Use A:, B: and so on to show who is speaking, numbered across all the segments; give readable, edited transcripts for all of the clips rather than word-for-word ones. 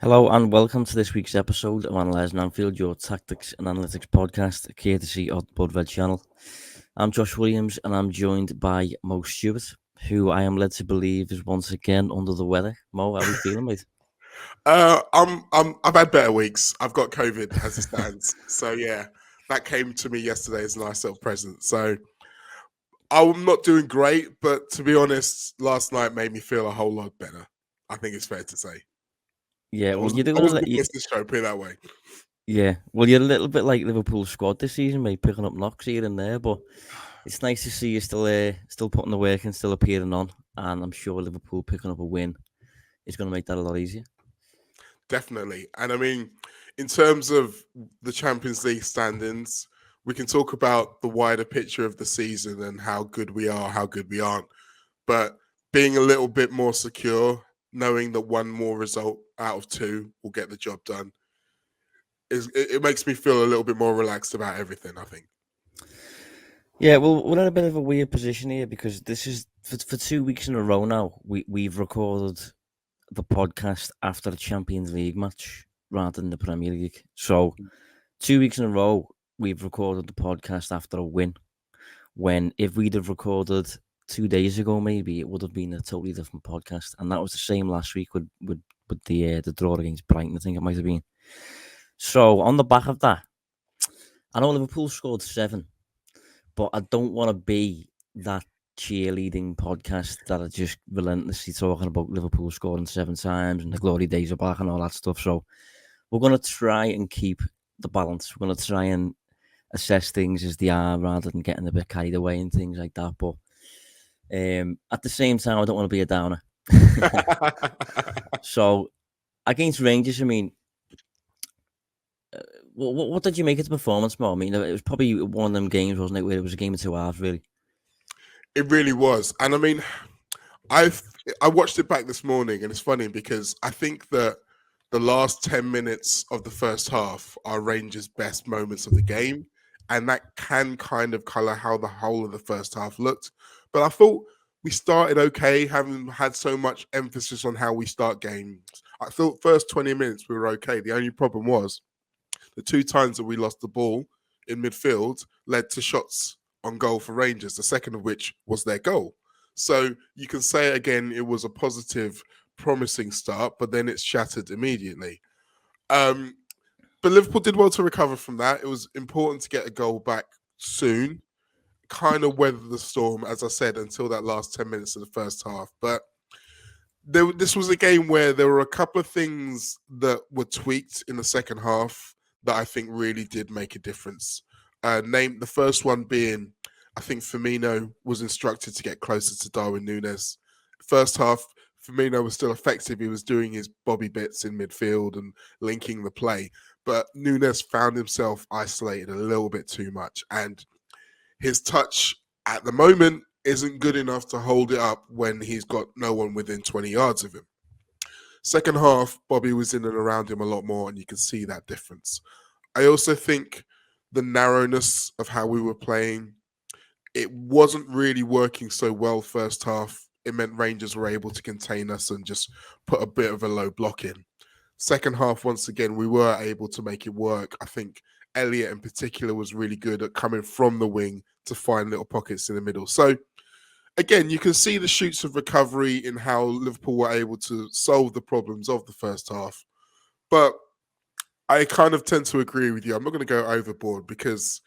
A: Hello and welcome to this week's episode of Analysing Anfield, your tactics and analytics podcast, courtesy of the Blood Red channel. I'm Josh Williams and I'm joined by Mo Stewart, who I am led to believe is once again under the weather. Mo, how are we feeling, mate?
B: I've had better weeks. I've got COVID as it stands. So yeah, that came to me yesterday as a nice little present. So I'm not doing great, but to be honest, last night made me feel a whole lot better. I think it's fair to say.
A: Yeah,
B: I
A: well, you're
B: wasn't going to
A: doing
B: miss this show, put it that way.
A: you're a little bit like Liverpool's squad this season, mate, picking up knocks here and there, but it's nice to see you still putting the work and still appearing on, and I'm sure Liverpool picking up a win is going to make that a lot easier.
B: Definitely. And I mean, in terms of the Champions League standings, we can talk about the wider picture of the season and how good we are, how good we aren't. But being a little bit more secure, knowing that one more result out of two will get the job done, it makes me feel a little bit more relaxed about everything, I think.
A: Yeah, well, we're in a bit of a weird position here because this is for 2 weeks in a row now. We've recorded the podcast after the Champions League match rather than the Premier League. So 2 weeks in a row, we've recorded the podcast after a win. When if we'd have recorded 2 days ago, maybe it would have been a totally different podcast. And that was the same last week with the draw against Brighton. I think it might have been. So on the back of that, I know Liverpool scored 7, but I don't want to be that cheerleading podcast that are just relentlessly talking about Liverpool scoring 7 times and the glory days are back and all that stuff. So we're going to try and keep the balance. We're going to try and assess things as they are rather than getting a bit carried away and things like that. But at the same time, I don't want to be a downer. So against Rangers, I mean, what did you make of the performance, Mo? I mean, it was probably one of them games, wasn't it, where it was a game of 2 halves, really.
B: It really was. And I mean, I watched it back this morning, and it's funny because I think that the last 10 minutes of the first half are Rangers' best moments of the game, and that can kind of colour how the whole of the first half looked. But I thought we started okay, having had so much emphasis on how we start games. I thought first 20 minutes we were okay. The only problem was the 2 times that we lost the ball in midfield led to shots on goal for Rangers, the second of which was their goal. So you can say again, it was a positive, promising start, but then it's shattered immediately. But Liverpool did well to recover from that. It was important to get a goal back soon, kind of weather the storm, as I said, until that last 10 minutes of the first half. But this was a game where there were a couple of things that were tweaked in the second half that I think really did make a difference. The first one being, I think Firmino was instructed to get closer to Darwin Nunez. First half, Firmino was still effective. He was doing his Bobby bits in midfield and linking the play. But Nunez found himself isolated a little bit too much. And his touch at the moment isn't good enough to hold it up when he's got no one within 20 yards of him. Second half, Bobby was in and around him a lot more, and you can see that difference. I also think the narrowness of how we were playing, it wasn't really working so well first half. It meant Rangers were able to contain us and just put a bit of a low block in. Second half, once again, we were able to make it work. I think Elliott in particular was really good at coming from the wing to find little pockets in the middle. So again, you can see the shoots of recovery in how Liverpool were able to solve the problems of the first half. But I kind of tend to agree with you. I'm not going to go overboard because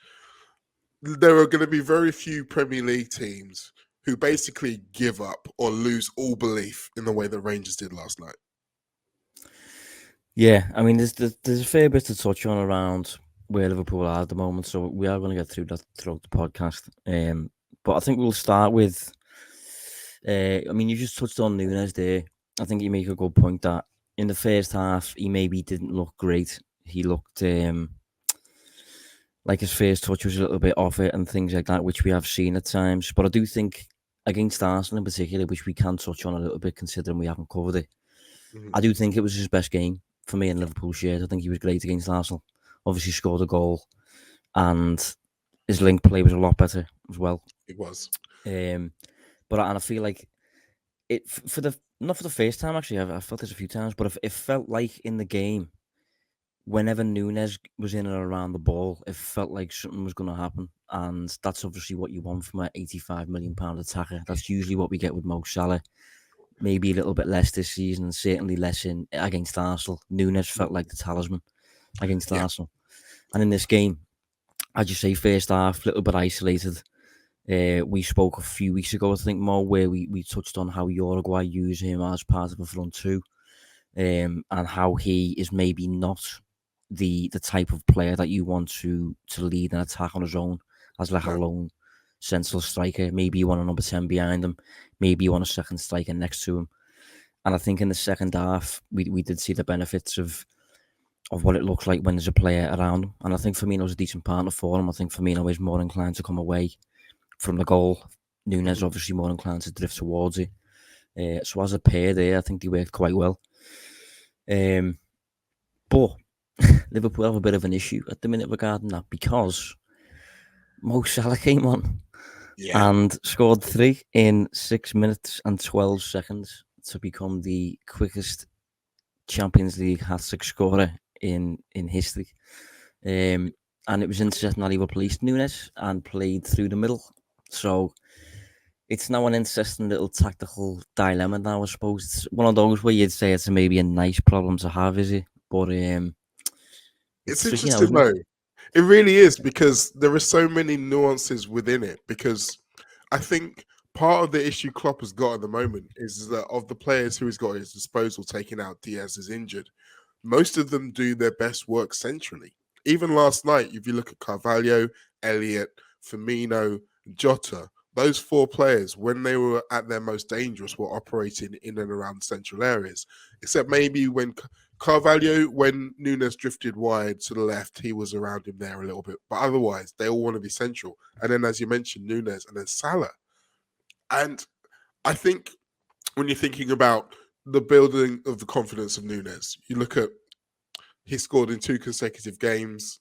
B: there are going to be very few Premier League teams who basically give up or lose all belief in the way that Rangers did last night.
A: Yeah, I mean, there's a fair bit to touch on around where Liverpool are at the moment, so we are going to get through that throughout the podcast. But I think we'll start with, I mean, you just touched on Nunez there. I think you make a good point that in the first half, he maybe didn't look great. He looked like his first touch was a little bit off it and things like that, which we have seen at times. But I do think against Arsenal in particular, which we can touch on a little bit considering we haven't covered it, I do think it was his best game for me in Liverpool shirt. I think he was great against Arsenal. Obviously scored a goal and his link play was a lot better as well.
B: It was.
A: But I feel like it for the not for the first time actually. I've felt this a few times, but it felt like in the game, whenever Nunez was in and around the ball, it felt like something was going to happen, and that's obviously what you want from an £85 million attacker. That's usually what we get with Mo Salah. Maybe a little bit less this season, and certainly less in against Arsenal. Nunez felt like the talisman against
B: Yeah,
A: Arsenal, and in this game, as you say, first half, a little bit isolated. We spoke a few weeks ago, I think, Mo, where we touched on how Uruguay use him as part of a front two, and how he is maybe not the type of player that you want to lead an attack on his own as like a
B: no,
A: lone central striker. Maybe you want a number 10 behind him. Maybe you want a second striker next to him. And I think in the second half, we did see the benefits of what it looks like when there's a player around him. And I think Firmino's a decent partner for him. I think Firmino is more inclined to come away from the goal. Nunez obviously more inclined to drift towards it. So as a pair there, I think they worked quite well. But Liverpool have a bit of an issue at the minute regarding that, because Mo Salah came on
B: yeah.
A: and scored 3 in 6 minutes and 12 seconds to become the quickest Champions League hat-trick scorer in history. And it was interesting that he replaced Nunez and played through the middle. So it's now an interesting little tactical dilemma now, I suppose. It's one of those where you'd say it's maybe a nice problem to have, is it? But
B: It's
A: it's tricky now,
B: interesting
A: isn't it?
B: though. It really is, because there are so many nuances within it. Because I think part of the issue Klopp has got at the moment is that of the players who he's got at his disposal, taking out Diaz is injured, most of them do their best work centrally. Even last night, if you look at Carvalho, Elliott, Firmino, Jota, those four players, when they were at their most dangerous, were operating in and around central areas. Except maybe when Carvalho, when Nunez drifted wide to the left, he was around him there a little bit. But otherwise, they all want to be central. And then, as you mentioned, Nunez and then Salah. And I think when you're thinking about the building of the confidence of Nunez, you look at he scored in 2 consecutive games.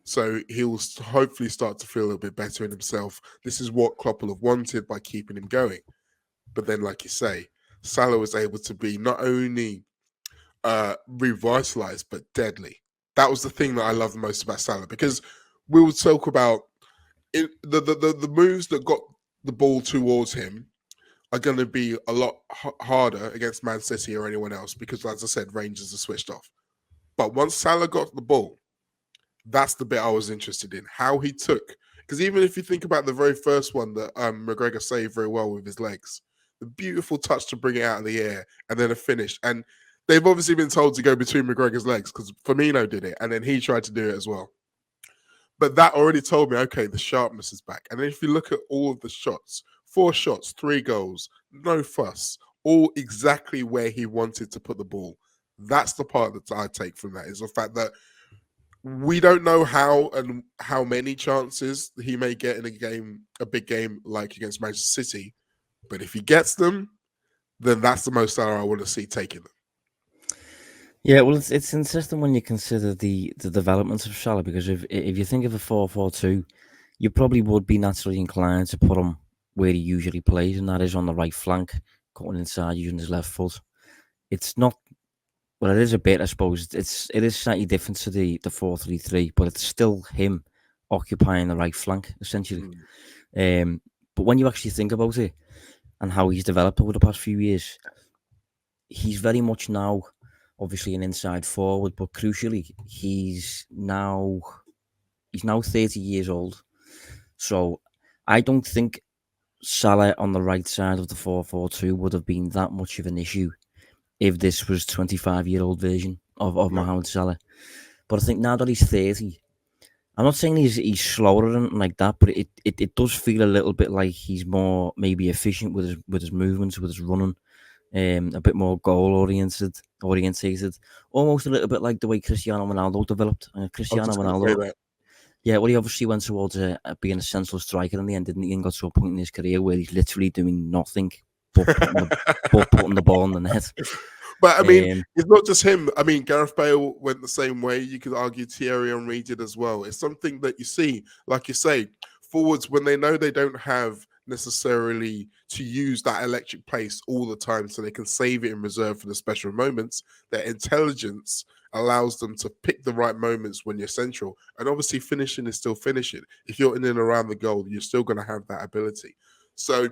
B: So he'll hopefully start to feel a little bit better in himself. This is what Klopp will have wanted by keeping him going. But then, like you say, Salah was able to be not only revitalized but deadly. That was the thing that I love the most about Salah, because we would talk about the moves that got the ball towards him are going to be a lot harder against Man City or anyone else, because, as I said, Rangers are switched off. But once Salah got the ball, that's the bit I was interested in. How he took, because even if you think about the very first one that McGregor saved very well with his legs, the beautiful touch to bring it out of the air and then a finish. And they've obviously been told to go between McGregor's legs because Firmino did it and then he tried to do it as well. But that already told me, okay, the sharpness is back. And then if you look at all of the shots, 4 shots, 3 goals, no fuss, all exactly where he wanted to put the ball. That's the part that I take from that, is the fact that we don't know how many chances he may get in a big game like against Manchester City. But if he gets them, then that's the most Salah I want to see taking them.
A: Yeah, well, it's interesting when you consider the development of Salah, because if you think of a 4-4-2, you probably would be naturally inclined to put him where he usually plays, and that is on the right flank, cutting inside using his left foot. It's not, well, it is a bit, I suppose. It is slightly different to the 4-3-3, but it's still him occupying the right flank essentially. But when you actually think about it and how he's developed over the past few years, he's very much now obviously an inside forward, but crucially, he's now 30 years old. So I don't think Salah on the right side of the 4-4-2 would have been that much of an issue if this was 25-year-old version of Mohamed Salah. But I think now that he's 30, I'm not saying he's slower and like that, but it does feel a little bit like he's more maybe efficient with his movements, with his running. A bit more goal orientated, almost a little bit like the way Cristiano Ronaldo developed.
B: I was
A: Cristiano
B: just going to say
A: Ronaldo,
B: that.
A: yeah, well, he obviously went towards being a central striker in the end, didn't he? And got to a point in his career where he's literally doing nothing but putting the ball in the net.
B: But I mean, it's not just him. I mean, Gareth Bale went the same way. You could argue Thierry Henry did as well. It's something that you see, like you say, forwards when they know they don't have necessarily to use that electric pace all the time, so they can save it in reserve for the special moments. Their intelligence allows them to pick the right moments when you're central. And obviously finishing is still finishing. If you're in and around the goal, you're still going to have that ability. So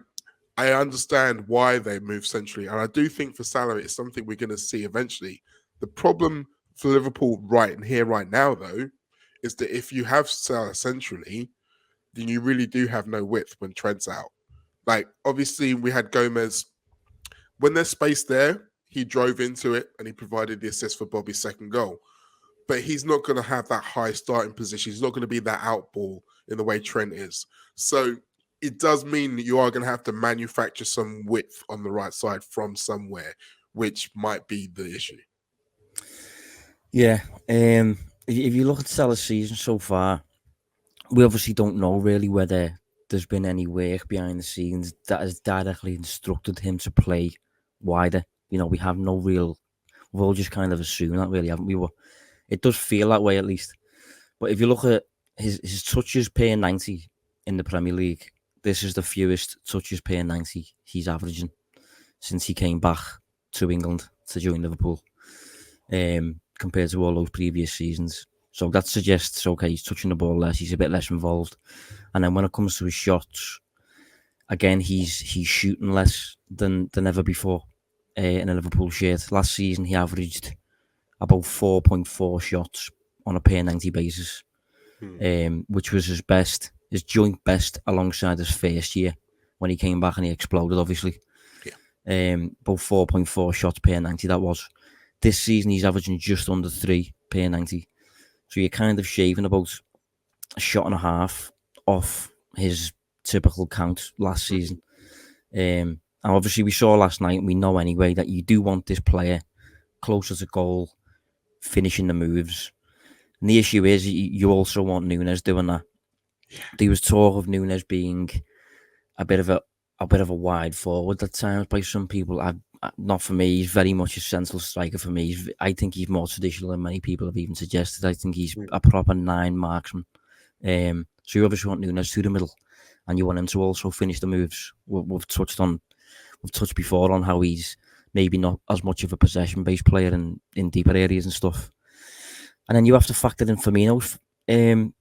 B: I understand why they move centrally. And I do think for Salah, it's something we're going to see eventually. The problem for Liverpool right now, though, is that if you have Salah centrally, then you really do have no width when Trent's out. Like, obviously, we had Gomez. When there's space there, he drove into it and he provided the assist for Bobby's second goal. But he's not going to have that high starting position. He's not going to be that out ball in the way Trent is. So it does mean that you are going to have to manufacture some width on the right side from somewhere, which might be the issue.
A: Yeah. If you look at Salah's season so far, we obviously don't know really whether there's been any work behind the scenes that has directly instructed him to play wider. We have no real. We've all just kind of assumed that, really, haven't we? It does feel that way, at least. But if you look at his touches per 90 in the Premier League, this is the fewest touches per 90 he's averaging since he came back to England to join Liverpool, compared to all those previous seasons. So that suggests, okay, he's touching the ball less, he's a bit less involved. And then when it comes to his shots, again, he's shooting less than ever before in a Liverpool shirt. Last season, he averaged about 4.4 shots on a per 90 basis, which was his joint best alongside his first year when he came back and he exploded, obviously.
B: Yeah.
A: About 4.4 shots per 90, that was. This season, he's averaging just under 3 per 90. So you're kind of shaving about a shot and a half off his typical count last season. And obviously, we saw last night, and we know anyway, that you do want this player closer to goal, finishing the moves. And the issue is, you also want Nunez doing that.
B: Yeah.
A: There was talk of Nunez being a bit of a wide forward at times by some people. Not for me. He's very much a central striker for me. I think he's more traditional than many people have even suggested. I think he's a proper 9 marksman. So you obviously want Nunez to the middle, and you want him to also finish the moves. We've touched before on how he's maybe not as much of a possession-based player in deeper areas and stuff. And then you have to factor in Firmino's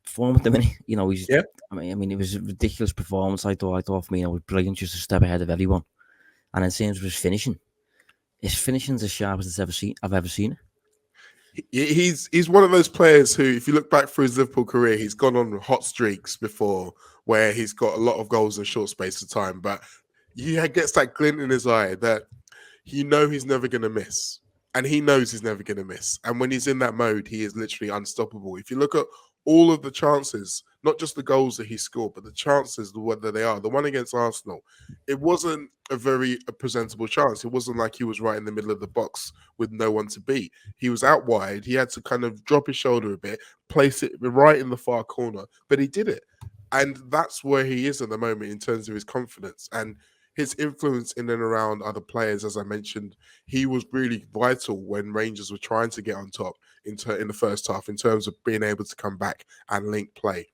A: form at the minute. He's.
B: Yeah.
A: I mean, it was a ridiculous performance. I thought Firmino was brilliant, just a step ahead of everyone. And in terms of his finishing's as sharp as I've ever seen it.
B: He's one of those players who, if you look back through his Liverpool career, he's gone on hot streaks before where he's got a lot of goals in a short space of time. But he gets that glint in his eye that he's never going to miss. And he knows he's never going to miss. And when he's in that mode, he is literally unstoppable. If you look at all of the chances, not just the goals that he scored, but the chances, whether they are, the one against Arsenal, it wasn't a presentable chance. It wasn't like he was right in the middle of the box with no one to beat. He was out wide. He had to kind of drop his shoulder a bit, place it right in the far corner, but he did it. And that's where he is at the moment in terms of his confidence. And his influence in and around other players, as I mentioned, he was really vital when Rangers were trying to get on top in the first half in terms of being able to come back and link play.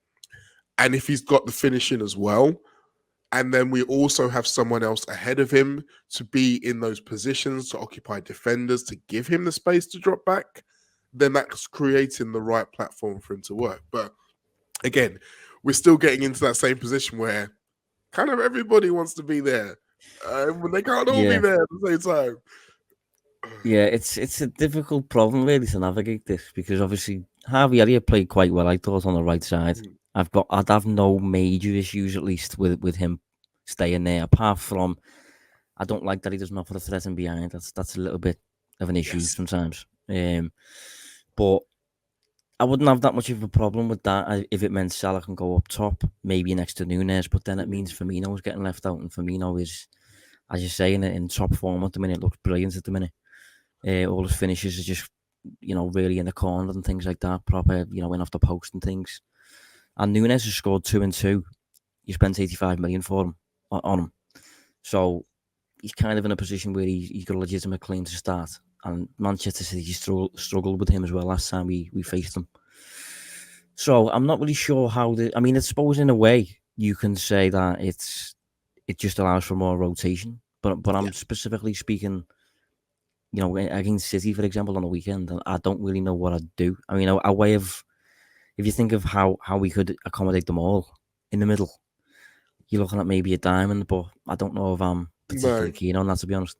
B: And if he's got the finishing as well, and then we also have someone else ahead of him to be in those positions, to occupy defenders, to give him the space to drop back, then that's creating the right platform for him to work. But again, we're still getting into that same position where kind of everybody wants to be there. When they can't all be there at the same time.
A: Yeah, it's a difficult problem really to navigate this, because obviously Harvey Elliott played quite well, I thought, on the right side. I'd have no major issues, at least, with him staying there, apart from I don't like that he doesn't offer the threat in behind. That's a little bit of an issue sometimes. But I wouldn't have that much of a problem with that if it meant Salah can go up top, maybe next to Nunez, but then it means Firmino's getting left out, and Firmino is, as you say, in top form at the minute. Looks brilliant at the minute. All his finishes are just, really in the corner and things like that, proper, in off the post and things. And Nunez has scored 2 and 2. You spent 85 million for him, on him. So he's kind of in a position where he's got a legitimate claim to start. And Manchester City struggled with him as well last time we faced them. So I'm not really sure how I suppose in a way you can say that it just allows for more rotation. But I'm specifically speaking, against City, for example, on the weekend, and I don't really know what I'd do. I mean, a way of, if you think of how we could accommodate them all in the middle, you're looking at maybe a diamond, but I don't know if I'm particularly keen on that, to be honest.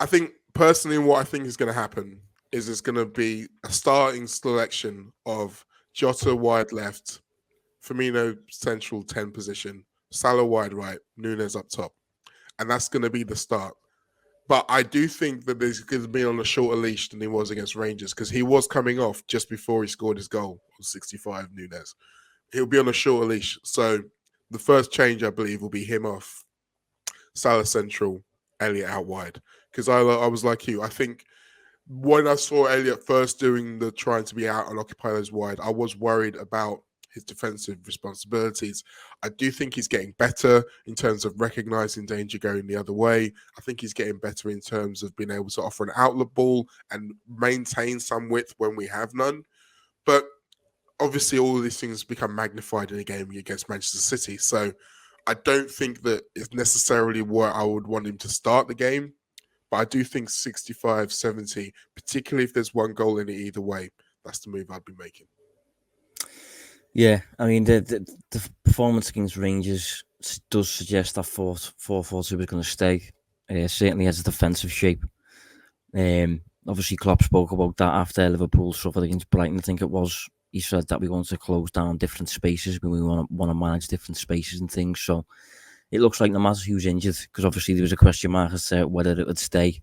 B: I think personally, what I think is going to happen is it's going to be a starting selection of Jota wide left, Firmino central 10 position, Salah wide right, Nunez up top. And that's going to be the start. But I do think that he's going to be on a shorter leash than he was against Rangers, because he was coming off just before he scored his goal on 65, Nunez. He'll be on a shorter leash. So the first change, I believe, will be him off, Salah central, Elliott out wide. Because I was like you. I think when I saw Elliott first doing the trying to be out and occupy those wide, I was worried about his defensive responsibilities. I do think he's getting better in terms of recognizing danger going the other way. I think he's getting better in terms of being able to offer an outlet ball and maintain some width when we have none. But obviously all of these things become magnified in a game against Manchester City. So I don't think that it's necessarily where I would want him to start the game. But I do think 65, 70, particularly if there's one goal in it either way, that's the move I'd be making.
A: Yeah, I mean, the performance against Rangers does suggest that 4-4-2 is going to stay. Certainly has a defensive shape. Obviously, Klopp spoke about that after Liverpool suffered against Brighton. I think it was. He said that we want to close down different spaces, we want to manage different spaces and things. So it looks like no matter who's injured, because obviously there was a question mark as to whether it would stay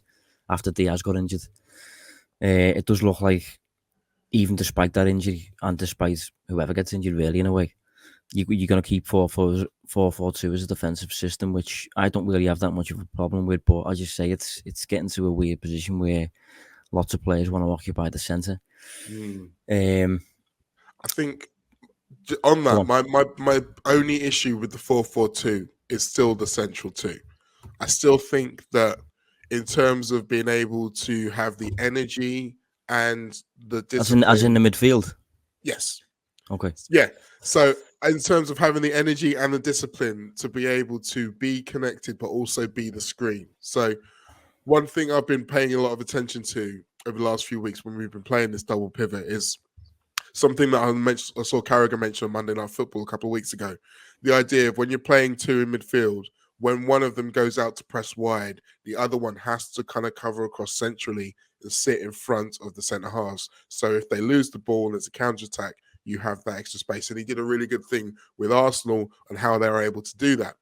A: after Diaz got injured. It does look like, even despite that injury and despite whoever gets injured, really, in a way, you're going to keep 4-4-2 as a defensive system, which I don't really have that much of a problem with. But as you say, it's getting to a weird position where lots of players want to occupy the centre.
B: I think on that, my only issue with the 4-4-2 is still the central two. I still think that in terms of being able to have the energy and the discipline,
A: as in the midfield.
B: Yes.
A: Okay.
B: Yeah. So in terms of having the energy and the discipline to be able to be connected, but also be the screen. So one thing I've been paying a lot of attention to over the last few weeks when we've been playing this double pivot is something that I saw Carragher mention on Monday Night Football a couple of weeks ago. The idea of when you're playing two in midfield, when one of them goes out to press wide, the other one has to kind of cover across centrally and sit in front of the centre halves. So if they lose the ball and there's a counter-attack, you have that extra space. And he did a really good thing with Arsenal and how they were able to do that.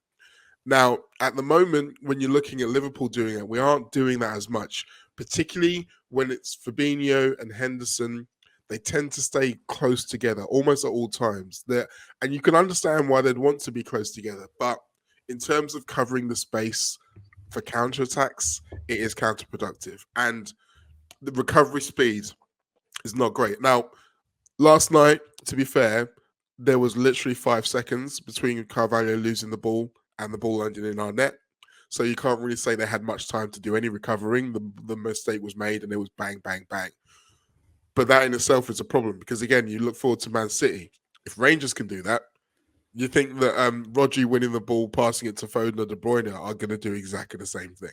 B: Now, at the moment, when you're looking at Liverpool doing it, we aren't doing that as much, particularly when it's Fabinho and Henderson. They tend to stay close together almost at all times. And you can understand why they'd want to be close together. But in terms of covering the space for counterattacks, it is counterproductive. And the recovery speed is not great. Now, last night, to be fair, there was literally 5 seconds between Carvalho losing the ball and the ball landing in our net. So you can't really say they had much time to do any recovering. The mistake was made and it was bang, bang, bang. But that in itself is a problem because, again, you look forward to Man City. If Rangers can do that, you think that Rodri winning the ball, passing it to Foden or De Bruyne are going to do exactly the same thing.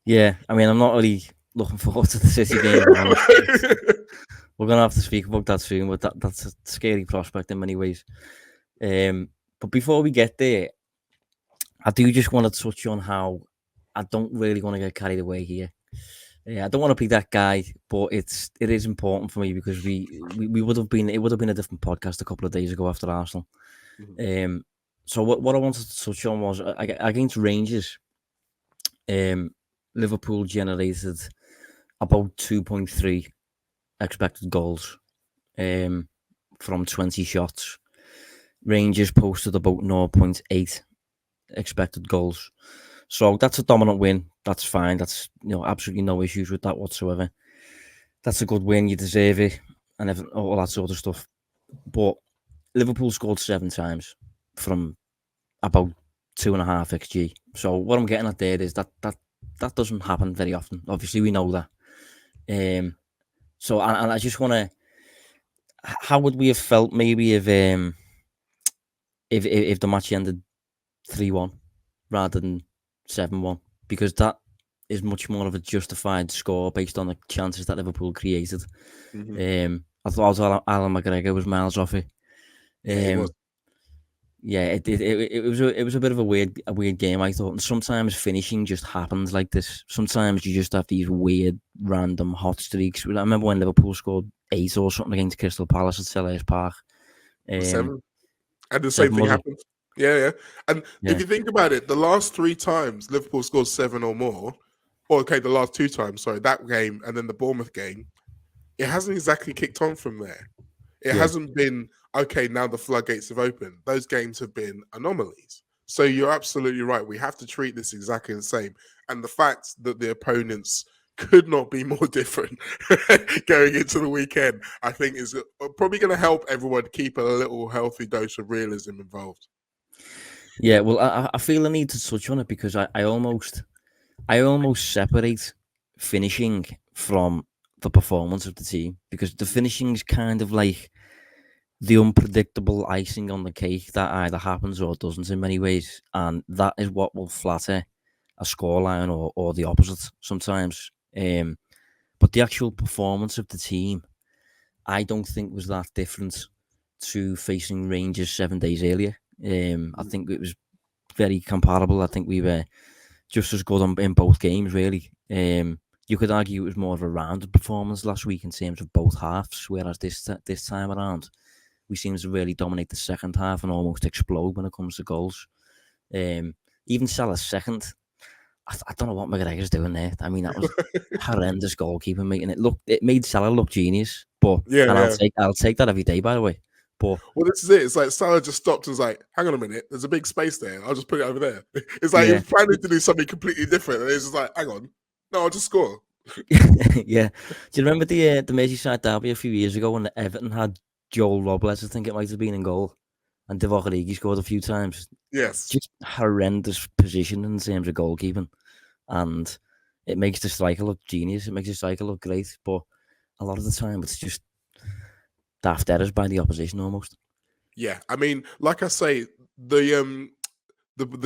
A: Yeah, I mean, I'm not really looking forward to the City game. We're going to have to speak about that soon, but that's a scary prospect in many ways. But before we get there, I do just want to touch on how I don't really want to get carried away here. I don't want to be that guy, but it is important for me because it would have been a different podcast a couple of days ago after Arsenal. Mm-hmm. So what I wanted to touch on was against Rangers, Liverpool generated about 2.3 expected goals from 20 shots. Rangers posted about 0.8 expected goals. So that's a dominant win. That's fine. That's absolutely no issues with that whatsoever. That's a good win. You deserve it, and all that sort of stuff. But Liverpool scored 7 times from about 2.5 xG. So what I'm getting at there is that doesn't happen very often. Obviously, we know that. So and I just want to. How would we have felt maybe if the match ended 3-1? rather than 7-1, because that is much more of a justified score based on the chances that Liverpool created. I thought Alan McGregor was miles off it.
B: Yeah, he was.
A: Yeah, it was a bit of a weird game, I thought. And sometimes finishing just happens like this. Sometimes you just have these weird, random hot streaks. I remember when Liverpool scored 8 or something against Crystal Palace at Selhurst Park.
B: 7. And the same
A: 7
B: thing
A: was it?
B: happened. Yeah. And
A: Yeah,
B: if you think about it, the last 3 times Liverpool scored 7 or more, or okay, the last 2 times, sorry, that game and then the Bournemouth game, it hasn't exactly kicked on from there. It
A: yeah.
B: hasn't been, okay, now the floodgates have opened. Those games have been anomalies. So you're absolutely right. We have to treat this exactly the same. And the fact that the opponents could not be more different going into the weekend, I think is probably going to help everyone keep a little healthy dose of realism involved.
A: Yeah, well, I feel a need to touch on it because I almost separate finishing from the performance of the team, because the finishing is kind of like the unpredictable icing on the cake that either happens or doesn't in many ways, and that is what will flatter a scoreline or the opposite sometimes. But the actual performance of the team, I don't think was that different to facing Rangers 7 days earlier. I think it was very comparable. I think we were just as good in both games, really. You could argue it was more of a rounded performance last week in terms of both halves, whereas this time around, we seem to really dominate the second half and almost explode when it comes to goals. Even Salah's second, I don't know what McGregor's doing there. I mean, that was horrendous goalkeeping. It made Salah look genius, but and
B: Yeah.
A: I'll take that every day, by the way. But
B: Well, this is it. It's like Salah just stopped and was like, hang on a minute, there's a big space there. I'll just put it over there. It's like he
A: yeah,
B: was planning to do something completely different. And it's just like, hang on. No, I'll just score.
A: yeah. Do you remember the Merseyside derby a few years ago when Everton had Joel Robles? I think it might have been in goal, and Divock Origi scored a few times.
B: Yes.
A: Just horrendous position in terms of goalkeeping, and it makes the striker look genius. It makes the striker look great, but a lot of the time it's just daft errors by the opposition almost.
B: Yeah. I mean, like I say, the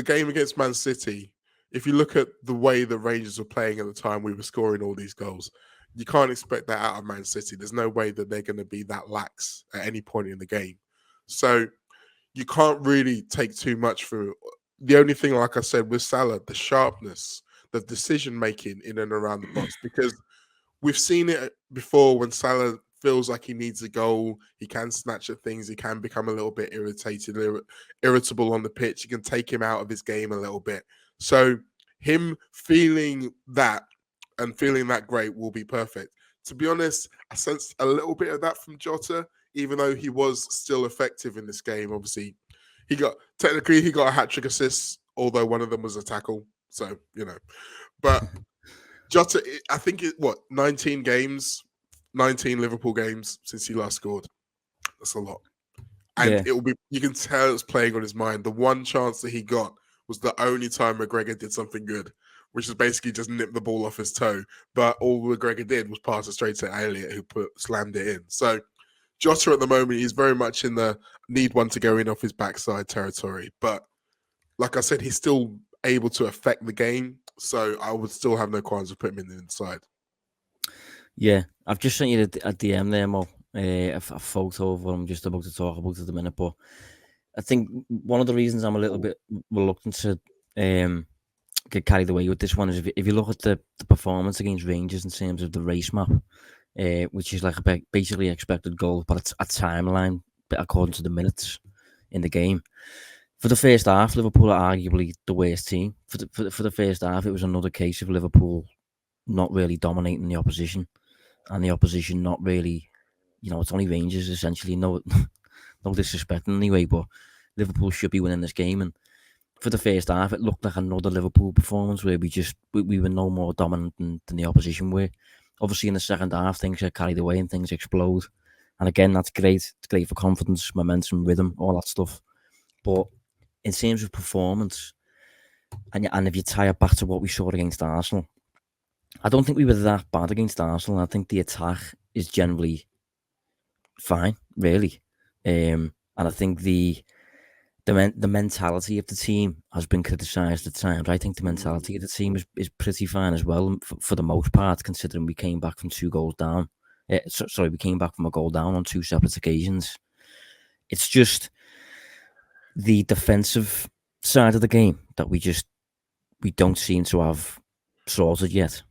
B: game against Man City, if you look at the way the Rangers were playing at the time we were scoring all these goals, you can't expect that out of Man City. There's no way that they're going to be that lax at any point in the game. So you can't really take too much for the only thing, like I said, with Salah, the sharpness, the decision making in and around the box, because we've seen it before when Salah feels like he needs a goal, he can snatch at things, he can become a little bit irritable on the pitch, you can take him out of his game a little bit. So him feeling that and feeling that great will be perfect. To be honest, I sensed a little bit of that from Jota, even though he was still effective in this game. Obviously, he got a hat-trick assist, although one of them was a tackle. So, but Jota, I think 19 games, 19 Liverpool games since he last scored. That's a lot. And
A: Yeah,
B: you can tell it's playing on his mind. The one chance that he got was the only time McGregor did something good, which is basically just nip the ball off his toe. But all McGregor did was pass it straight to Elliott, who slammed it in. So Jota at the moment, he's very much in the need one to go in off his backside territory. But like I said, he's still able to affect the game. So I would still have no qualms of putting him in the inside.
A: yeah. I've just sent you a DM there, Mo. A photo of what I'm just about to talk about at the minute. But I think one of the reasons I'm a little bit reluctant to get carried away with this one is if you look at the performance against Rangers in terms of the race map, which is like basically expected goal, but it's a timeline according to the minutes in the game. For the first half, Liverpool are arguably the worst team. For the first half, it was another case of Liverpool not really dominating the opposition, and the opposition not really, it's only Rangers essentially. No, no disrespect in any way, but Liverpool should be winning this game. And for the first half, it looked like another Liverpool performance where we were no more dominant than the opposition were. Obviously, in the second half, things get carried away and things explode. And again, that's great. It's great for confidence, momentum, rhythm, all that stuff. But in terms of performance, and if you tie it back to what we saw against Arsenal, I don't think we were that bad against Arsenal. I think the attack is generally fine, really. And I think the the mentality of the team has been criticised at times. I think the mentality of the team is pretty fine as well for the most part, considering we came back from 2 goals down. We came back from a goal down on 2 separate occasions. It's just the defensive side of the game that we don't seem to have sorted yet.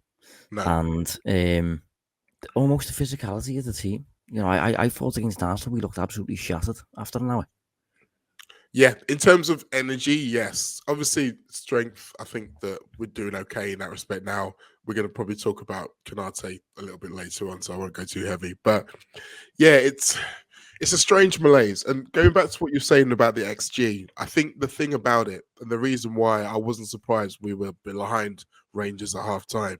B: No.
A: And almost the physicality of the team. You know, I thought against Arsenal we looked absolutely shattered after an hour.
B: Yeah, in terms of energy, yes. Obviously, strength, I think that we're doing okay in that respect now. We're going to probably talk about Konate a little bit later on, so I won't go too heavy. But yeah, it's a strange malaise. And going back to what you're saying about the XG, I think the thing about it, and the reason why I wasn't surprised we were behind Rangers at half time,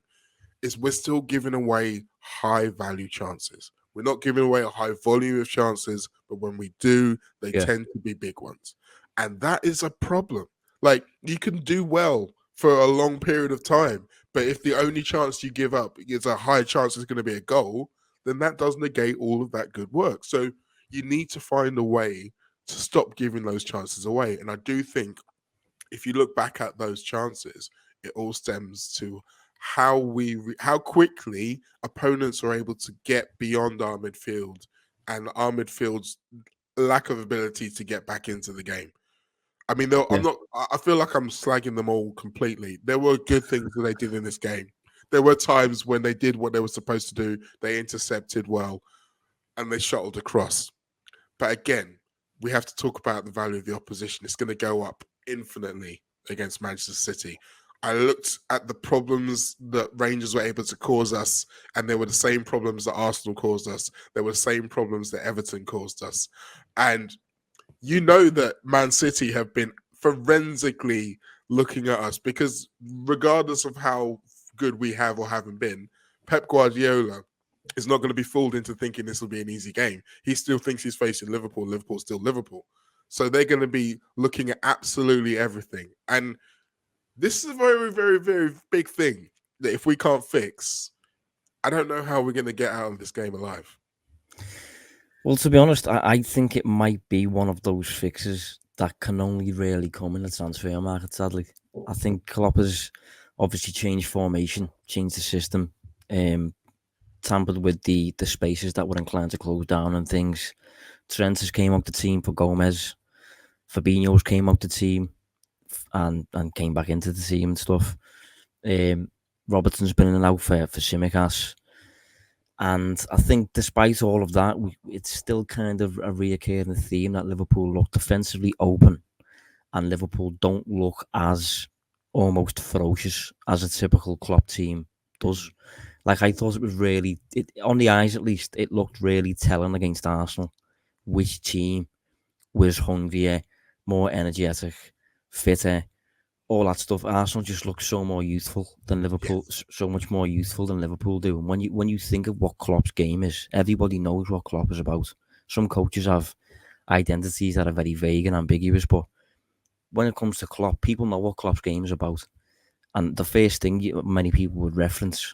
B: is we're still giving away high value chances. We're not giving away a high volume of chances, but when we do, they tend to be big ones. And that is a problem. Like, you can do well for a long period of time, but if the only chance you give up is a high chance it's going to be a goal, then that does negate all of that good work. So you need to find a way to stop giving those chances away. And I do think if you look back at those chances, it all stems to how quickly opponents are able to get beyond our midfield and our midfield's lack of ability to get back into the game. I mean, I feel like I'm slagging them all completely. There were good things that they did in this game. There were times when they did what they were supposed to do. They intercepted well and they shuttled across. But again, we have to talk about the value of the opposition. It's going to go up infinitely against Manchester City. I looked at the problems that Rangers were able to cause us, and they were the same problems that Arsenal caused us. They were the same problems that Everton caused us. And you know that Man City have been forensically looking at us because regardless of how good we have or haven't been, Pep Guardiola is not going to be fooled into thinking this will be an easy game. He still thinks he's facing Liverpool. Liverpool's still Liverpool. So they're going to be looking at absolutely everything. And this is a very, very, very big thing that if we can't fix, I don't know how we're going to get out of this game alive.
A: Well, to be honest, I think it might be one of those fixes that can only really come in the transfer market, sadly. I think Klopp has obviously changed formation, changed the system, tampered with the spaces that were inclined to close down and things. Trent has came out the team for Gomez. Fabinho's came out the team and came back into the team and stuff. Robertson's been in and out for Tsimikas. And I think despite all of that, it's still kind of a reoccurring theme that Liverpool look defensively open and Liverpool don't look as almost ferocious as a typical Klopp team does. Like, I thought it was really, on the eyes at least, it looked really telling against Arsenal which team was hungrier, more energetic, fitter, all that stuff. Arsenal just looks so more youthful than Liverpool, so much more youthful than Liverpool do. And when you think of what Klopp's game is, everybody knows what Klopp is about. Some coaches have identities that are very vague and ambiguous, but when it comes to Klopp, people know what Klopp's game is about. And the first thing many people would reference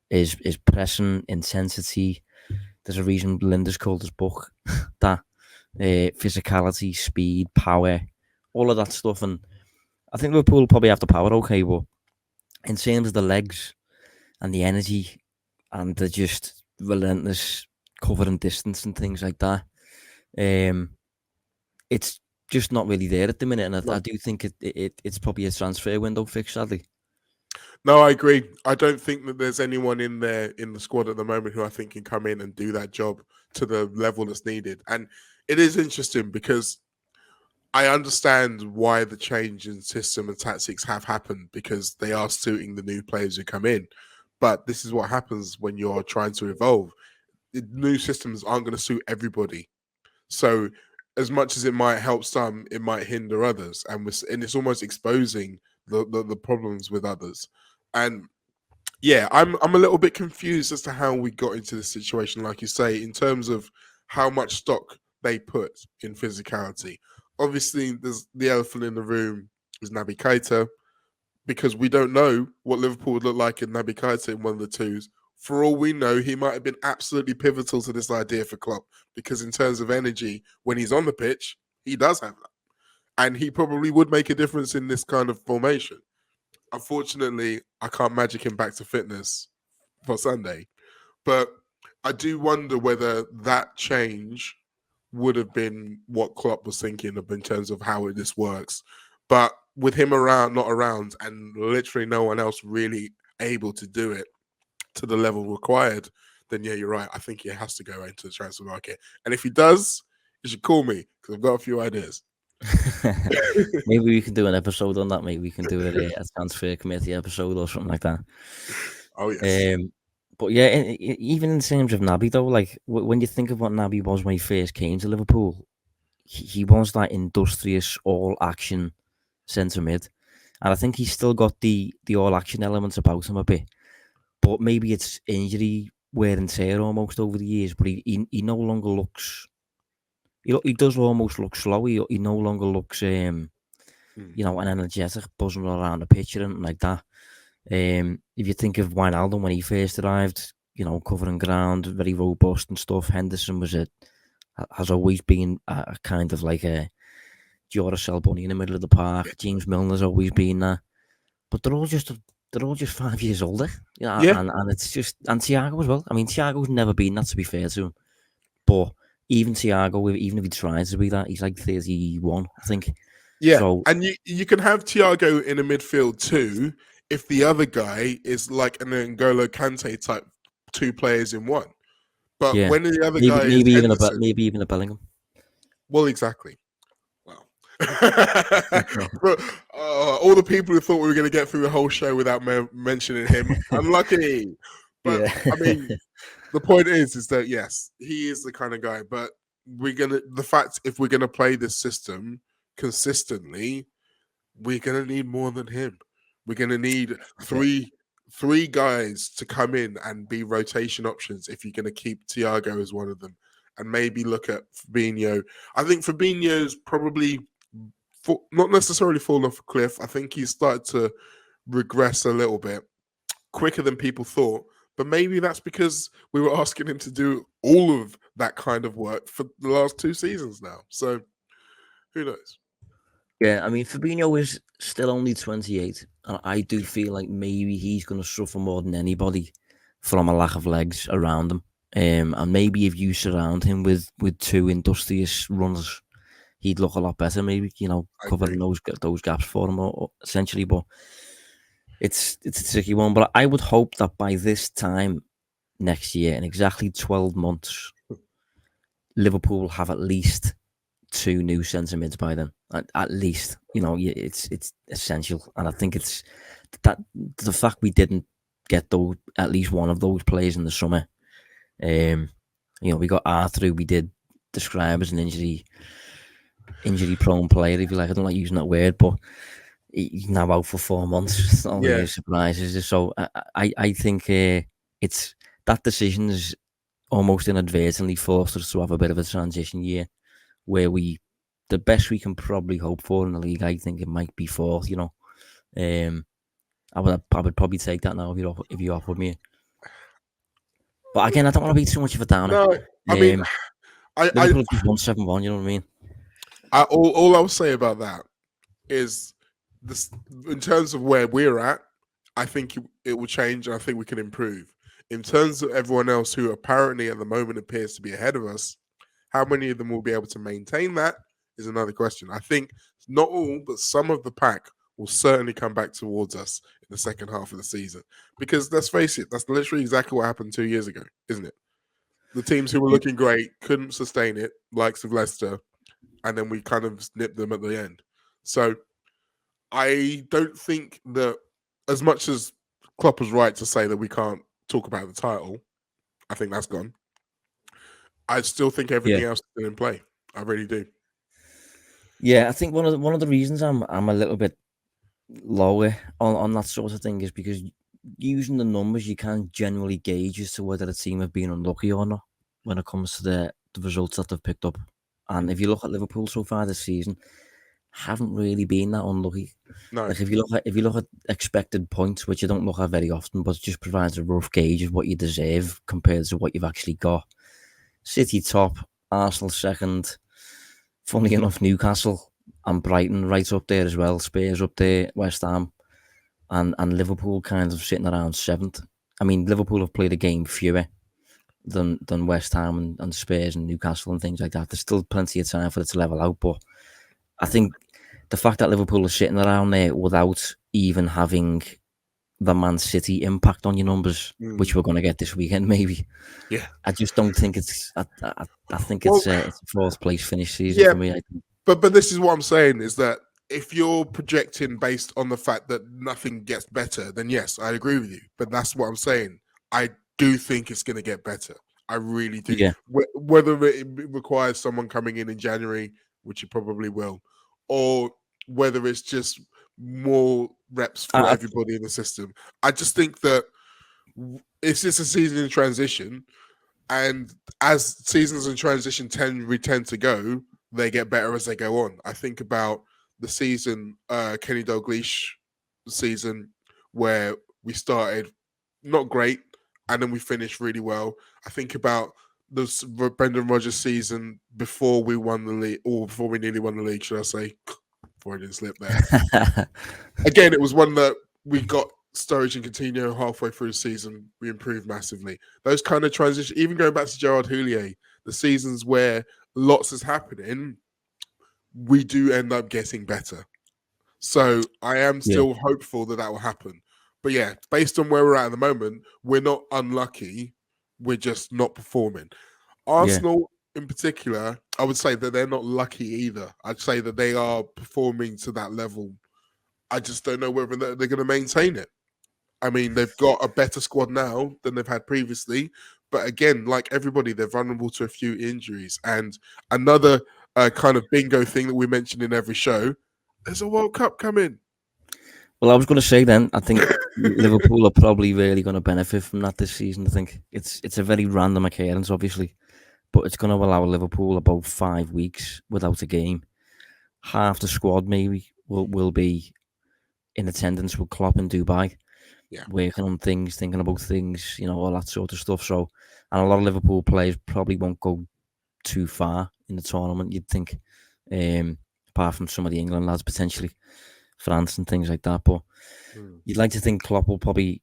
A: is pressing, intensity. There's a reason Linda's called his book that. Physicality, speed, power, all of that stuff. And I think Liverpool probably have the power, okay, but in terms of the legs and the energy and the just relentless covering distance and things like that, it's just not really there at the minute. And I do think it's probably a transfer window fix, sadly.
B: No, I agree. I don't think that there's anyone in there in the squad at the moment who I think can come in and do that job to the level that's needed. And it is interesting because I understand why the change in system and tactics have happened because they are suiting the new players who come in. But this is what happens when you're trying to evolve. The new systems aren't going to suit everybody. So as much as it might help some, it might hinder others. And it's almost exposing the problems with others. And yeah, I'm a little bit confused as to how we got into this situation, like you say, in terms of how much stock they put in physicality. Obviously, there's the elephant in the room is Naby Keita, because we don't know what Liverpool would look like in Naby Keita in one of the twos. For all we know, he might have been absolutely pivotal to this idea for Klopp, because in terms of energy, when he's on the pitch, he does have that. and he probably would make a difference in this kind of formation. Unfortunately, I can't magic him back to fitness for Sunday, but I do wonder whether that change would have been what Klopp was thinking of in terms of how this works. But with him around, not around, and literally no one else really able to do it to the level required, then yeah, you're right. I think he has to go into the transfer market. And if he does, you should call me because I've got a few ideas.
A: Maybe we can do an episode on that. Maybe we can do a transfer committee episode or something like that.
B: Oh, yes.
A: But yeah, even in terms of Naby though, like when you think of what Naby was when he first came to Liverpool, he was that industrious, all-action centre mid, and I think he's still got the all-action elements about him a bit. But maybe it's injury wear and tear almost over the years. But he no longer looks. He does almost look slow. He no longer looks an energetic, buzzing around the pitch and like that. If you think of Wijnaldum when he first arrived, covering ground, very robust and stuff. Henderson has always been a kind of like a Duracell bunny in the middle of the park. James Milner's always been that, but they're all just 5 years older.
B: Yeah.
A: And it's just, and Thiago as well. I mean, Thiago's never been that, to be fair to him, but even Thiago, even if he tries to be that, he's like 31, I think.
B: Yeah,
A: so,
B: and you can have Thiago in a midfield too if the other guy is like an N'Golo Kante type, two players in one. But
A: yeah,
B: when the other
A: maybe,
B: guy
A: maybe
B: is
A: even
B: Henderson,
A: maybe even a Bellingham.
B: Well, exactly. Well, but, all the people who thought we were going to get through the whole show without mentioning him, unlucky. But
A: Yeah.
B: I mean, the point is that yes, he is the kind of guy. But if we're gonna play this system consistently, we're gonna need more than him. We're gonna need three guys to come in and be rotation options if you're gonna keep Thiago as one of them, and maybe look at Fabinho. I think Fabinho's probably not necessarily fallen off a cliff. I think he's started to regress a little bit quicker than people thought. But maybe that's because we were asking him to do all of that kind of work for the last 2 seasons now. So who knows?
A: Yeah, I mean, Fabinho is still only 28, and I do feel like maybe he's going to suffer more than anybody from a lack of legs around him. And maybe if you surround him with two industrious runners, he'd look a lot better. Maybe covering those gaps for him, essentially. But it's a tricky one. But I would hope that by this time next year, in exactly 12 months, Liverpool have at least 2 new centre mids by then. At least, it's essential, and I think it's that the fact we didn't get at least one of those players in the summer. We got Arthur, we did describe as an injury prone player, if you like. I don't like using that word, but he's now out for 4 months. It's not really a surprise, is it? So I think it's that decision is almost inadvertently forced us to have a bit of a transition year where the best we can probably hope for in the league, I think it might be 4th. I would probably take that now if you offered me. But again, I don't want to be too much of a downer.
B: No, I mean,
A: Liverpool just won 7-1. You know what I mean?
B: All I'll say about that is this: in terms of where we're at, I think it will change, and I think we can improve. In terms of everyone else who apparently at the moment appears to be ahead of us, how many of them will be able to maintain that is another question. I think not all, but some of the pack will certainly come back towards us in the second half of the season. Because let's face it, that's literally exactly what happened 2 years ago, isn't it? The teams who were looking great couldn't sustain it, likes of Leicester, and then we kind of nipped them at the end. So I don't think that, as much as Klopp was right to say that we can't talk about the title, I think that's gone. I still think everything else is still in play. I really do.
A: Yeah, I think one of the reasons I'm a little bit lower on that sort of thing is because using the numbers, you can't generally gauge as to whether a team have been unlucky or not when it comes to the results that they've picked up. And if you look at Liverpool so far this season, haven't really been that unlucky.
B: No.
A: Like if you look at expected points, which you don't look at very often, but it just provides a rough gauge of what you deserve compared to what you've actually got. City top, Arsenal second. Funnily enough, Newcastle and Brighton right up there as well. Spurs up there, West Ham, and Liverpool kind of sitting around 7th. I mean, Liverpool have played a game fewer than West Ham and Spurs and Newcastle and things like that. There's still plenty of time for it to level out, but I think the fact that Liverpool are sitting around there without even having the Man City impact on your numbers, which we're going to get this weekend, maybe.
B: Yeah.
A: I just don't think it's. I think
B: Well,
A: it's a 4th place finish season
B: yeah,
A: for me. I think.
B: but this is what I'm saying is that if you're projecting based on the fact that nothing gets better, then yes, I agree with you. But that's what I'm saying. I do think it's going to get better. I really do.
A: Yeah.
B: Whether it requires someone coming in January, which it probably will, or whether it's just more reps for everybody in the system. I just think that it's just a season in transition. And as seasons in transition tend to go, they get better as they go on. I think about the season, Kenny Dalglish season, where we started not great and then we finished really well. I think about the Brendan Rodgers season before we won the league, or before we nearly won the league, should I say? Before I didn't slip there. Again, it was one that we got Sturridge and Coutinho halfway through the season. We improved massively. Those kind of transitions, even going back to Gerard Houllier, the seasons where lots is happening, we do end up getting better. So I am still hopeful that will happen. But yeah, based on where we're at the moment, we're not unlucky. We're just not performing. Arsenal, in particular, I would say that they're not lucky either. I'd say that they are performing to that level. I just don't know whether they're going to maintain it. I mean, they've got a better squad now than they've had previously. But again, like everybody, they're vulnerable to a few injuries. And another kind of bingo thing that we mention in every show, there's a World Cup coming.
A: Well, I was going to say then, I think Liverpool are probably really going to benefit from that this season. I think it's a very random occurrence, obviously, but it's going to allow Liverpool about 5 weeks without a game. Half the squad maybe will be in attendance with Klopp in Dubai, working on things, thinking about things, all that sort of stuff. So, and a lot of Liverpool players probably won't go too far in the tournament, you'd think, apart from some of the England lads, potentially France and things like that. But you'd like to think Klopp will probably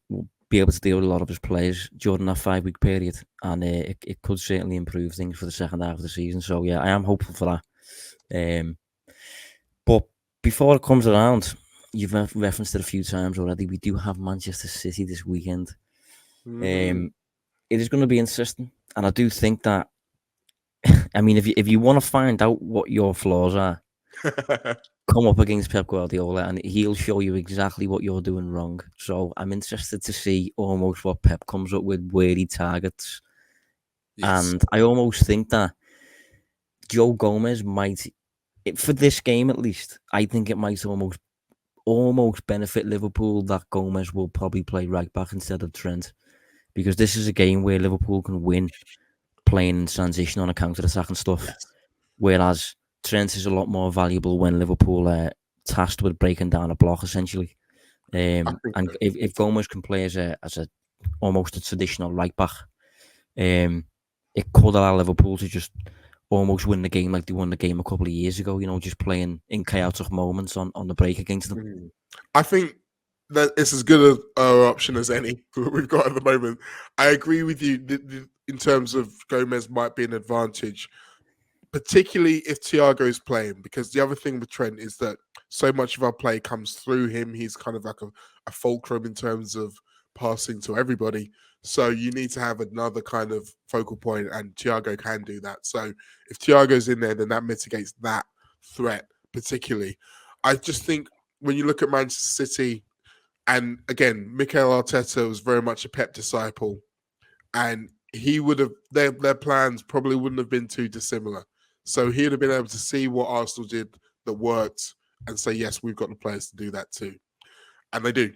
A: be able to deal with a lot of his players during that 5 week period, and it could certainly improve things for the second half of the season. So yeah, I am hopeful for that. But before it comes around, you've referenced it a few times already. We do have Manchester City this weekend. It is going to be interesting, and I do think that. I mean, if you want to find out what your flaws are, come up against Pep Guardiola, and he'll show you exactly what you're doing wrong. So I'm interested to see almost what Pep comes up with, where he targets, and I almost think that Joe Gomez might, for this game at least, I think it might almost benefit Liverpool that Gomez will probably play right back instead of Trent, because this is a game where Liverpool can win playing in transition on a counter-attack and stuff, whereas Trent is a lot more valuable when Liverpool are tasked with breaking down a block, essentially. And if Gomez can play as a almost a traditional right back, it could allow Liverpool to just almost win the game like they won the game a couple of years ago, just playing in chaotic moments on the break against them.
B: I think that it's as good an option as any we've got at the moment. I agree with you in terms of Gomez might be an advantage, particularly if Thiago is playing, because the other thing with Trent is that so much of our play comes through him. He's kind of like a fulcrum in terms of passing to everybody. So you need to have another kind of focal point, and Thiago can do that. So if Thiago's in there, then that mitigates that threat particularly. I just think when you look at Manchester City, and again, Mikel Arteta was very much a Pep disciple, and he would have their plans probably wouldn't have been too dissimilar. So he'd have been able to see what Arsenal did that worked and say, yes, we've got the players to do that too. And they do.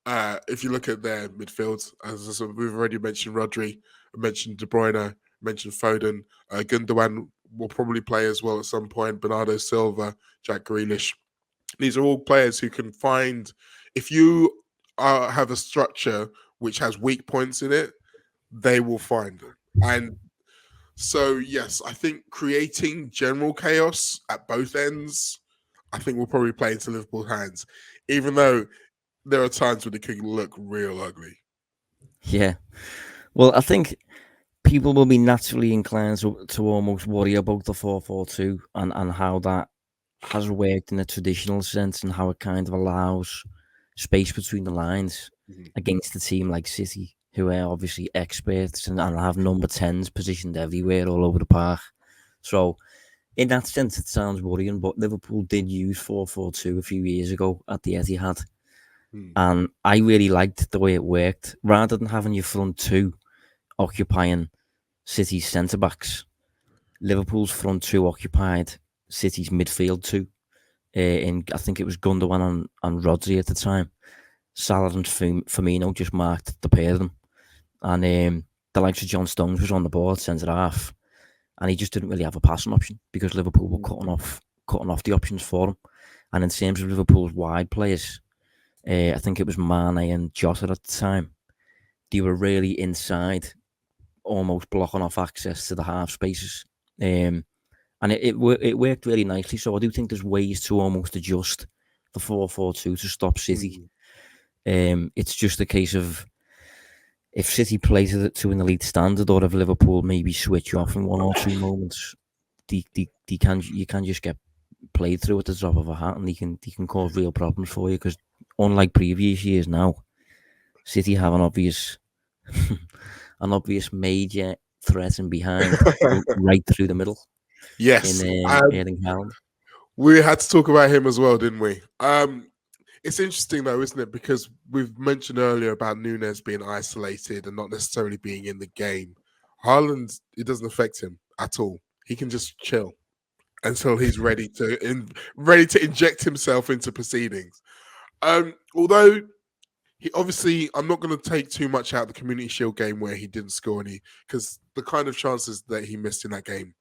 B: If you look at their midfield, as we've already mentioned Rodri, mentioned De Bruyne, mentioned Foden, Gundogan will probably play as well at some point, Bernardo Silva, Jack Grealish. These are all players who can find, if you have a structure which has weak points in it, they will find it. And so, yes, I think creating general chaos at both ends, I think will probably play into Liverpool's hands, even though there are times when it can look real ugly.
A: Yeah. Well, I think people will be naturally inclined to almost worry about the 4-4-2 and how that has worked in a traditional sense and how it kind of allows space between the lines against a team like City, who are obviously experts and have number 10s positioned everywhere all over the park. So, in that sense, it sounds worrying, but Liverpool did use 4-4-2 a few years ago at the Etihad. And I really liked the way it worked. Rather than having your front two occupying City's centre backs, Liverpool's front two occupied City's midfield two. In I think it was Gundogan and Rodri at the time. Salah and Firmino just marked the pair of them, and the likes of John Stones was on the board centre half, and he just didn't really have a passing option because Liverpool were cutting off the options for him. And in terms of Liverpool's wide players, I think it was Mane and Jota at the time. They were really inside, almost blocking off access to the half spaces. And it worked really nicely. So I do think there's ways to almost adjust the 4-4-2 to stop City. It's just a case of if City plays it to an elite standard, or if Liverpool maybe switch off in one or two moments, you can just get played through at the drop of a hat, and they can cause real problems for you. Because unlike previous years, now City have an obvious major threat in behind, right through the middle.
B: Yes,
A: in Erling Haaland.
B: We had to talk about him as well, didn't we? It's interesting though, isn't it? Because we've mentioned earlier about Nunez being isolated and not necessarily being in the game. Haaland, it doesn't affect him at all. He can just chill until he's ready to inject himself into proceedings. Although he obviously, I'm not going to take too much out of the Community Shield game where he didn't score any, because the kind of chances that he missed in that game,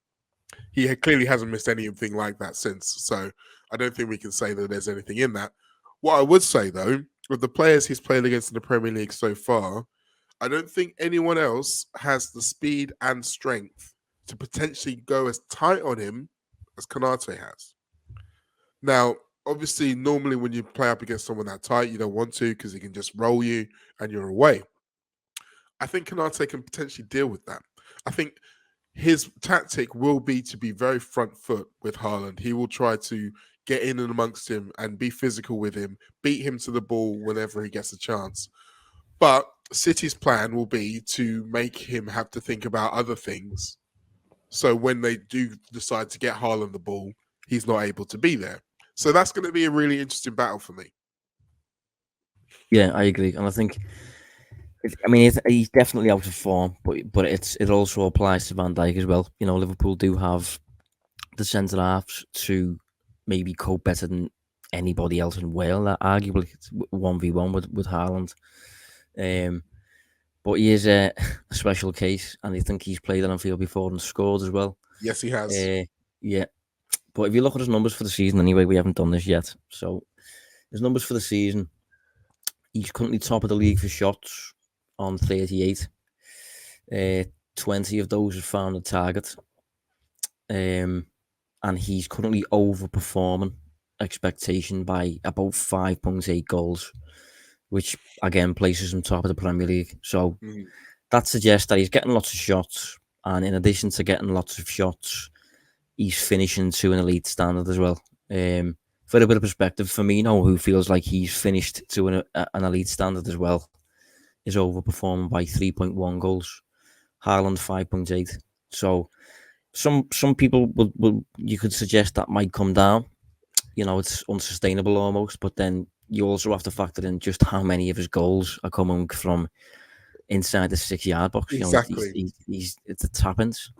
B: he clearly hasn't missed anything like that since. So I don't think we can say that there's anything in that. What I would say, though, with the players he's played against in the Premier League so far, I don't think anyone else has the speed and strength to potentially go as tight on him as Konate has. Now, obviously, normally when you play up against someone that tight, you don't want to because he can just roll you and you're away. I think Konate can potentially deal with that. I think his tactic will be to be very front foot with Haaland. He will try to get in and amongst him and be physical with him, beat him to the ball whenever he gets a chance. But City's plan will be to make him have to think about other things. So when they do decide to get Haaland the ball, he's not able to be there. So that's going to be a really interesting battle for me.
A: Yeah, I agree. And I think, he's definitely out of form, but it also applies to Van Dijk as well. You know, Liverpool do have the centre halves to maybe cope better than anybody else in Wales. Arguably, it's 1v1 with Haaland. But he is a special case, and I think he's played at Anfield before and scored as well.
B: Yes, he has.
A: Yeah. But if you look at his numbers for the season, anyway, we haven't done this yet. So his numbers for the season, he's currently top of the league for shots on 38. 20 of those have found a target. And he's currently overperforming expectation by about 5.8 goals, which again places him top of the Premier League. So that suggests that he's getting lots of shots, and in addition to getting lots of shots, he's finishing to an elite standard as well. For a bit of perspective, Firmino, who feels like he's finished to an elite standard as well, is overperforming by 3.1 goals. Haaland 5.8. So some people would you could suggest that might come down. You know, it's unsustainable almost. But then you also have to factor in just how many of his goals are coming from inside the 6-yard box.
B: Exactly.
A: You know, it's a tap-ins.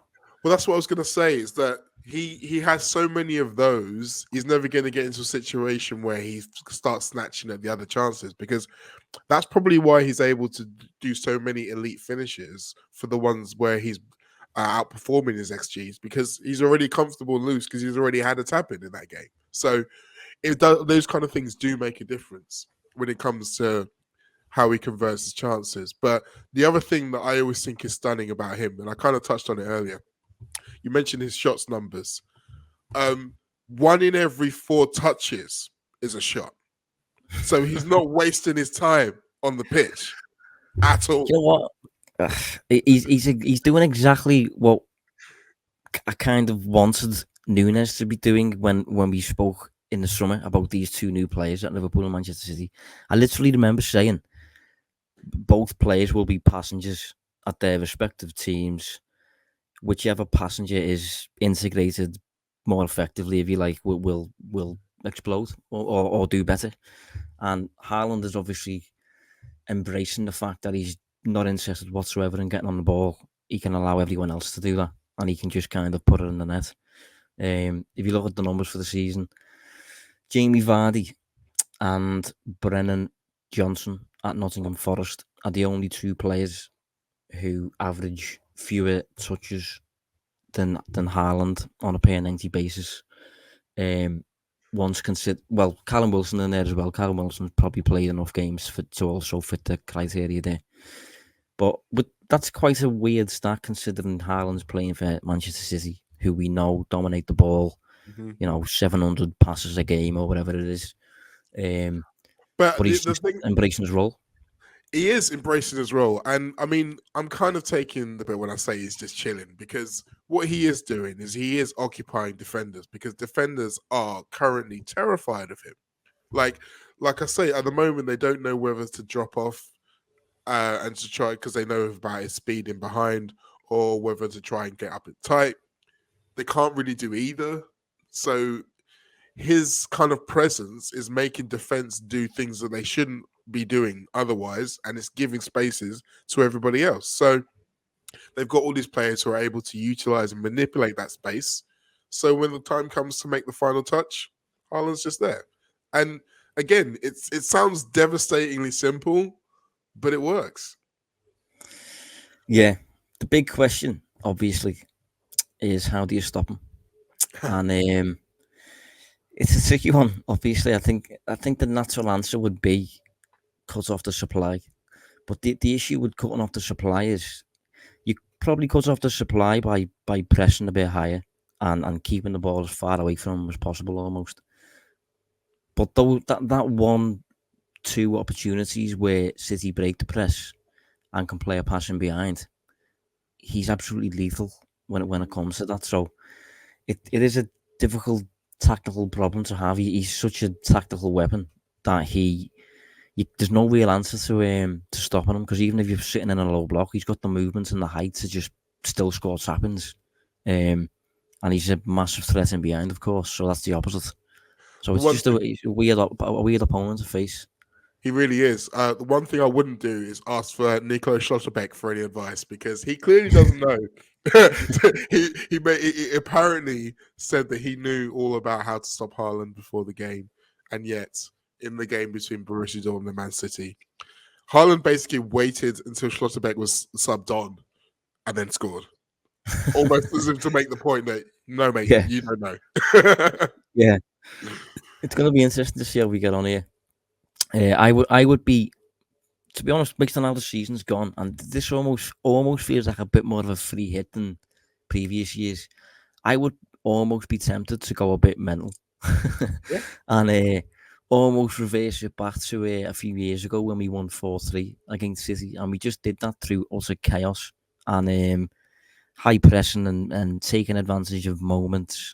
B: Well, that's what I was going to say, is that he has so many of those, he's never going to get into a situation where he starts snatching at the other chances, because that's probably why he's able to do so many elite finishes for the ones where he's outperforming his XGs, because he's already comfortable and loose because he's already had a tap in that game. So those kind of things do make a difference when it comes to how he converts his chances. But the other thing that I always think is stunning about him, and I kind of touched on it earlier, you mentioned his shots numbers. 1 in every 4 touches is a shot. So he's not wasting his time on the pitch at all.
A: You know what? He's doing exactly what I kind of wanted Nunez to be doing when we spoke in the summer about these two new players at Liverpool and Manchester City. I literally remember saying both players will be passengers at their respective teams. Whichever passenger is integrated more effectively, if you like, will explode or do better. And Haaland is obviously embracing the fact that he's not interested whatsoever in getting on the ball. He can allow everyone else to do that, and he can just kind of put it in the net. If you look at the numbers for the season, Jamie Vardy and Brennan Johnson at Nottingham Forest are the only two players who average fewer touches than Haaland on a per 90 basis. Once consider Callum Wilson in there as well. Callum Wilson probably played enough games to also fit the criteria there. But that's quite a weird stat considering Haaland's playing for Manchester City, who we know dominate the ball. 700 passes a game or whatever it is. But he's just embracing his role.
B: He is embracing his role. And I mean, I'm kind of taking the bit when I say he's just chilling, because what he is doing is he is occupying defenders, because defenders are currently terrified of him. Like I say, at the moment, they don't know whether to drop off and to try, because they know about his speed in behind, or whether to try and get up it tight. They can't really do either. So his kind of presence is making defense do things that they shouldn't be doing otherwise, and it's giving spaces to everybody else. So they've got all these players who are able to utilize and manipulate that space. So when the time comes to make the final touch, Haaland's just there. And again, it sounds devastatingly simple, but it works.
A: Yeah. The big question, obviously, is how do you stop him? And it's a tricky one. Obviously, I think the natural answer would be cut off the supply. But the issue with cutting off the supply is you probably cut off the supply by pressing a bit higher and keeping the ball as far away from him as possible almost. But though that 1-2 opportunities where City break the press and can play a pass in behind, he's absolutely lethal when it comes to that. So it is a difficult tactical problem to have. He's such a tactical weapon that there's no real answer to stopping him, because even if you're sitting in a low block, he's got the movement and the height to just still score tap-ins. And he's a massive threat in behind, of course. So that's the opposite. So it's just a weird opponent to face.
B: He really is. The one thing I wouldn't do is ask for Nico Schlotterbeck for any advice, because he clearly doesn't know. he apparently said that he knew all about how to stop Haaland before the game, and yet in the game between Borussia Dortmund and Man City, Haaland basically waited until Schlotterbeck was subbed on and then scored, almost as if to make the point that no, mate, you don't know.
A: Yeah, it's going to be interesting to see how we get on here. I would be, to be honest, based on how the season's gone, and this almost feels like a bit more of a free hit than previous years. I would almost be tempted to go a bit mental, and almost reverse it back to a few years ago when we won 4-3 against City, and we just did that through utter chaos and high pressing and taking advantage of moments,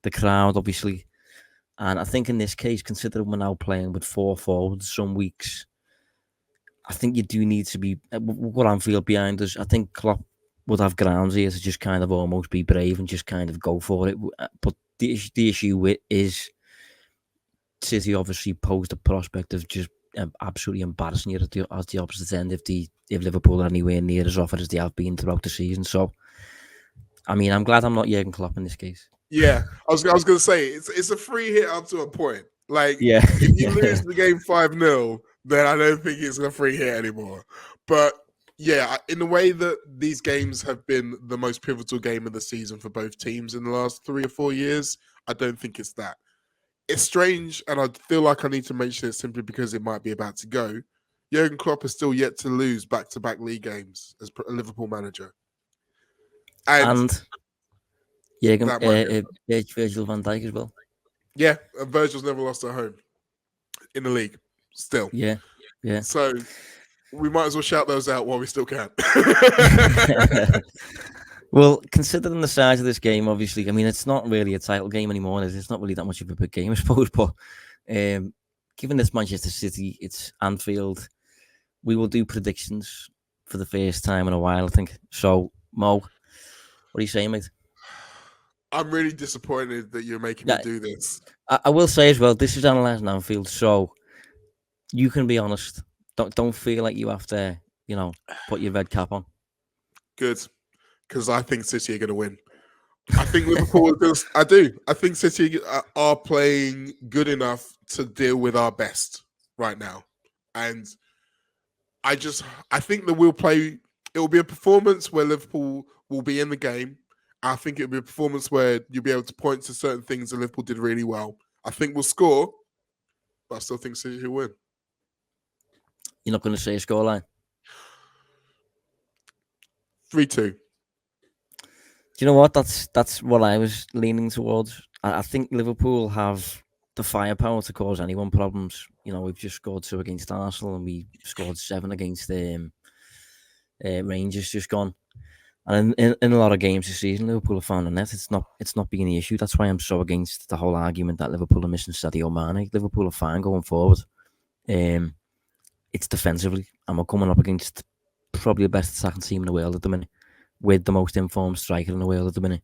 A: the crowd obviously. And I think in this case, considering we're now playing with 4 forwards some weeks, I think you do need to be what Anfield behind us. I think Klopp would have grounds here to just kind of almost be brave and just kind of go for it. But the issue is City obviously posed the prospect of just absolutely embarrassing you at the opposite end if Liverpool are anywhere near as often as they have been throughout the season. So, I mean, I'm glad I'm not Jurgen Klopp in this case.
B: Yeah, I was going to say it's a free hit up to a point. Like,
A: if
B: you lose the game 5-0, then I don't think it's a free hit anymore. But yeah, in the way that these games have been the most pivotal game of the season for both teams in the last 3 or 4 years, I don't think it's that. It's strange, and I feel like I need to mention it simply because it might be about to go. Jurgen Klopp has still yet to lose back-to-back league games as a Liverpool manager.
A: And Virgil van Dijk as well.
B: Yeah, Virgil's never lost at home in the league. Still,
A: Yeah.
B: So we might as well shout those out while we still can.
A: Well, considering the size of this game, obviously, I mean, it's not really a title game anymore. It's not really that much of a big game, I suppose. But given this Manchester City, it's Anfield, we will do predictions for the first time in a while, I think. So, Mo, what are you saying, mate?
B: I'm really disappointed that you're making me do this.
A: I will say as well, this is Analysing Anfield, so you can be honest. Don't feel like you have to, put your red cap on.
B: Good, because I think City are going to win. I think Liverpool are going to. I do. I think City are playing good enough to deal with our best right now, and I think that we'll play. It will be a performance where Liverpool will be in the game. I think it'll be a performance where you'll be able to point to certain things that Liverpool did really well. I think we'll score, but I still think City will win.
A: You're not going to say a scoreline?
B: 3-2.
A: Do you know what? That's what I was leaning towards. I think Liverpool have the firepower to cause anyone problems. We've just scored 2 against Arsenal and we scored 7 against Rangers just gone. And in a lot of games this season, Liverpool have found a net. It's not being the issue. That's why I'm so against the whole argument that Liverpool are missing Sadio Mane. Liverpool are fine going forward. It's defensively, and we're coming up against probably the best attacking team in the world at the minute, with the most informed striker in the world at the minute.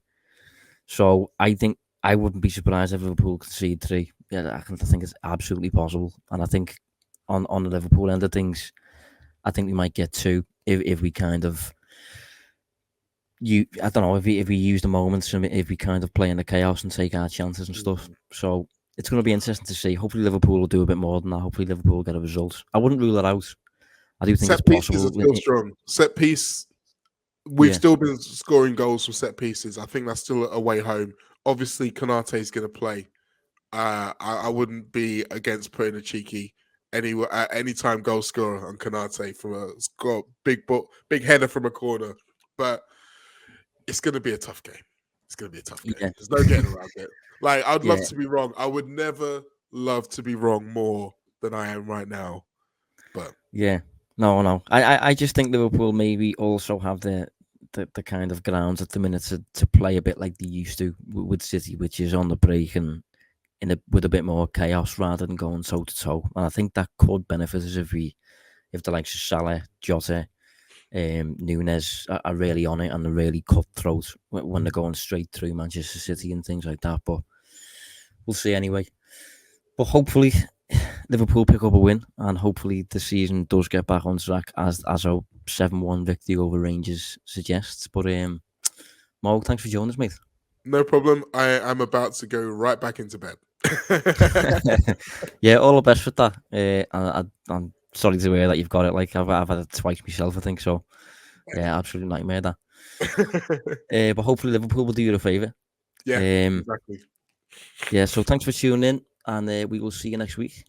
A: So I think I wouldn't be surprised if Liverpool concede 3. Yeah, I think it's absolutely possible, and I think on the Liverpool end of things, I think we might get 2 if we kind of. I don't know if we use the moments and if we kind of play in the chaos and take our chances and stuff. So it's going to be interesting to see. Hopefully Liverpool will do a bit more than that. Hopefully Liverpool will get a result. I wouldn't rule it out. I do think it's possible.
B: Set pieces are still strong. Set piece, we've still been scoring goals from set pieces. I think that's still a way home. Obviously, Konate is going to play. I wouldn't be against putting a cheeky anytime goal scorer on Konate from a big header from a corner, but it's going to be a tough game. It's going to be a tough game. Yeah. There's no getting around it. Like, I'd love to be wrong. I would never love to be wrong more than I am right now. But
A: no. I just think Liverpool maybe also have the kind of grounds at the minute to play a bit like they used to with City, which is on the break and with a bit more chaos rather than going toe to toe. And I think that could benefit us if the likes of Salah, Jota, Nunez are really on it and they're really cutthroat when they're going straight through Manchester City and things like that. But we'll see anyway. But hopefully Liverpool pick up a win and hopefully the season does get back on track as our 7-1 victory over Rangers suggests. But Mo, thanks for joining us, mate.
B: No problem. I am about to go right back into bed.
A: Yeah, all the best with that. I'm sorry to hear that you've got it. Like I've had it twice myself, I think so. Yeah, absolute nightmare that. But hopefully Liverpool will do you a favour.
B: Yeah, exactly.
A: Yeah, so thanks for tuning in, and we will see you next week.